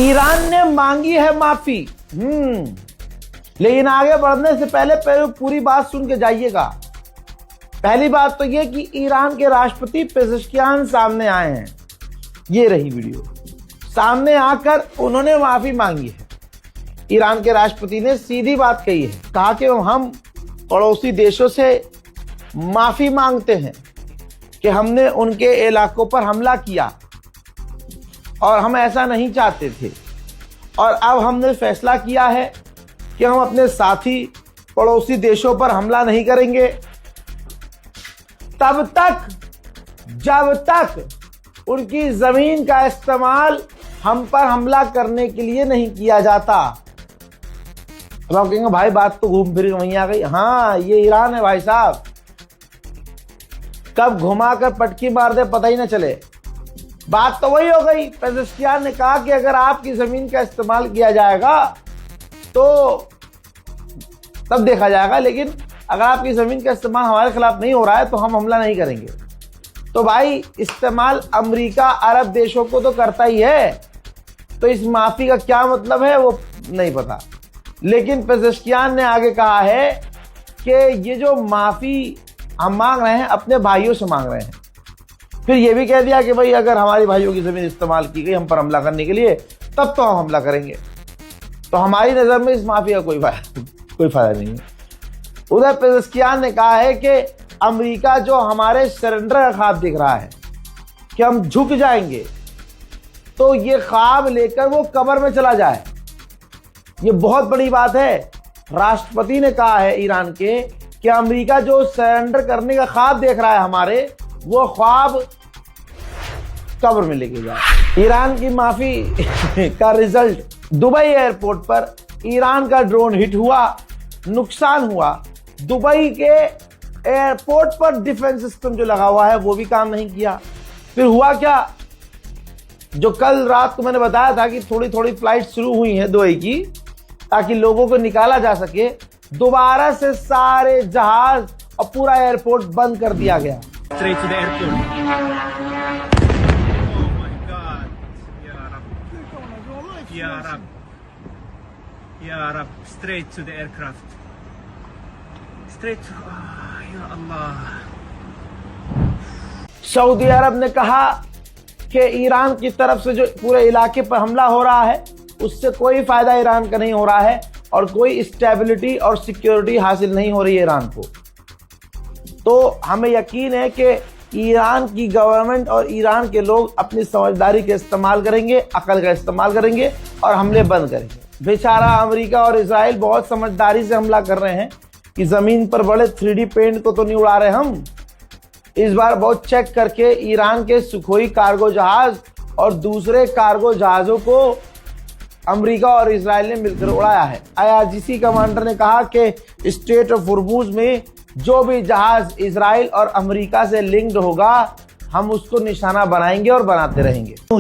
Iran ने मांगी है माफी। लेकिन आगे बढ़ने से पहले पूरी बात सुन के जाइएगा। पहली बात तो ये कि ईरान के राष्ट्रपति पेज़ेश्कियान सामने आए हैं। ये रही वीडियो। सामने आकर उन्होंने माफी मांगी है। ईरान के राष्ट्रपति ने सीधी बात कही है, कहा कि हम पड़ोसी देशों से माफी मांगते हैं कि हमने उनके इलाकों पर हमला किया और हम ऐसा नहीं चाहते थे, और अब हमने फैसला किया है कि हम अपने साथी पड़ोसी देशों पर हमला नहीं करेंगे तब तक जब तक उनकी जमीन का इस्तेमाल हम पर हमला करने के लिए नहीं किया जाता। अब आप कहेंगे भाई बात तो घूम फिर वहीं आ गई। हाँ, ये ईरान है भाई साहब, कब घुमा कर पटकी मार दे पता ही ना चले। बात तो वही हो गई। पेज़ेश्कियान ने कहा कि अगर आपकी जमीन का इस्तेमाल किया जाएगा तो तब देखा जाएगा, लेकिन अगर आपकी जमीन का इस्तेमाल हमारे खिलाफ नहीं हो रहा है तो हम हमला नहीं करेंगे। तो भाई इस्तेमाल अमेरिका अरब देशों को तो करता ही है, तो इस माफी का क्या मतलब है वो नहीं पता। लेकिन पेज़ेश्कियान ने आगे कहा है कि ये जो माफी हम मांग रहे हैं अपने भाइयों से मांग रहे हैं। फिर ये भी कह दिया कि भाई अगर हमारी भाइयों की जमीन इस्तेमाल की गई हम पर हमला करने के लिए तब तो हम हमला करेंगे। तो हमारी नजर में इस माफी का कोई फायदा नहीं है। उधर पेज़ेश्कियान ने कहा है कि अमेरिका जो हमारे सरेंडर का ख्वाब देख रहा है कि हम झुक जाएंगे, तो ये ख्वाब लेकर वो कब्र में चला जाए। ये बहुत बड़ी बात है। राष्ट्रपति ने कहा है ईरान के कि अमेरिका जो सरेंडर करने का ख्वाब देख रहा है हमारे, वो ख्वाब कब्र में लेके जाए। ईरान की माफी का रिजल्ट, दुबई एयरपोर्ट पर ईरान का ड्रोन हिट हुआ, नुकसान हुआ। दुबई के एयरपोर्ट पर डिफेंस सिस्टम जो लगा हुआ है वो भी काम नहीं किया। फिर हुआ क्या, जो कल रात को मैंने बताया था कि थोड़ी थोड़ी फ्लाइट शुरू हुई हैं दुबई की ताकि लोगों को निकाला जा सके, दोबारा से सारे जहाज और पूरा एयरपोर्ट बंद कर दिया गया। Straight to the airport. Oh my God. Ya Rab. Ya Rab. Ya Rab. Straight to the aircraft. Straight to... Ya Allah. Saudi Arab ने कहा कि ईरान की तरफ से जो पूरे इलाके पर हमला हो रहा है उससे कोई फायदा ईरान का नहीं हो रहा है और कोई स्टेबिलिटी और सिक्योरिटी हासिल नहीं हो रही है ईरान को। तो हमें यकीन है कि ईरान की गवर्नमेंट और ईरान के लोग अपनी समझदारी का इस्तेमाल करेंगे, अकल का इस्तेमाल करेंगे और हमले बंद करेंगे। बेचारा अमेरिका और इजराइल बहुत समझदारी से हमला कर रहे हैं कि जमीन पर बड़े 3D पेंट को तो नहीं उड़ा रहे हम। इस बार बहुत चेक करके ईरान के सुखोई कार्गो जहाज और दूसरे कार्गो जहाजों को अमेरिका और इजराइल ने मिलकर उड़ाया है। IRGC कमांडर ने कहा कि स्ट्रेट ऑफ होर्मुज में जो भी जहाज इजराइल और अमेरिका से लिंक्ड होगा हम उसको निशाना बनाएंगे और बनाते रहेंगे।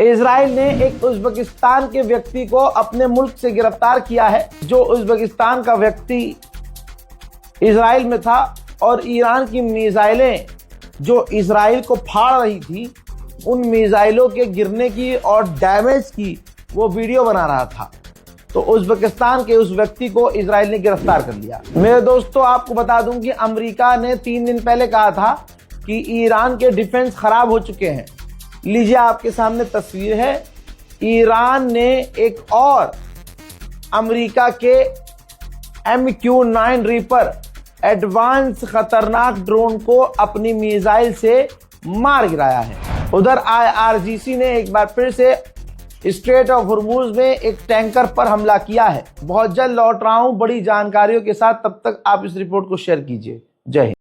इजराइल ने एक उज़्बेकिस्तान के व्यक्ति को अपने मुल्क से गिरफ्तार किया है। जो उज़्बेकिस्तान का व्यक्ति इजराइल में था और ईरान की मिसाइलें जो इजराइल को फाड़ रही थी, उन मिसाइलों के गिरने की और डैमेज की वो वीडियो बना रहा था। तो उज़्बेकिस्तान के उस व्यक्ति को इजराइल ने गिरफ्तार कर लिया। मेरे दोस्तों, आपको बता दूं कि अमेरिका ने 3 दिन पहले कहा था कि ईरान के डिफेंस खराब हो चुके हैं। लीजिए आपके सामने तस्वीर है। ईरान ने एक और अमेरिका के MQ-9 रीपर एडवांस खतरनाक ड्रोन को अपनी मिसाइल से मार गिराया है। उधर IRGC ने एक बार फिर से स्ट्रेट ऑफ होर्मुज में एक टैंकर पर हमला किया है। बहुत जल्द लौट रहा हूं बड़ी जानकारियों के साथ, तब तक आप इस रिपोर्ट को शेयर कीजिए। जय हिंद।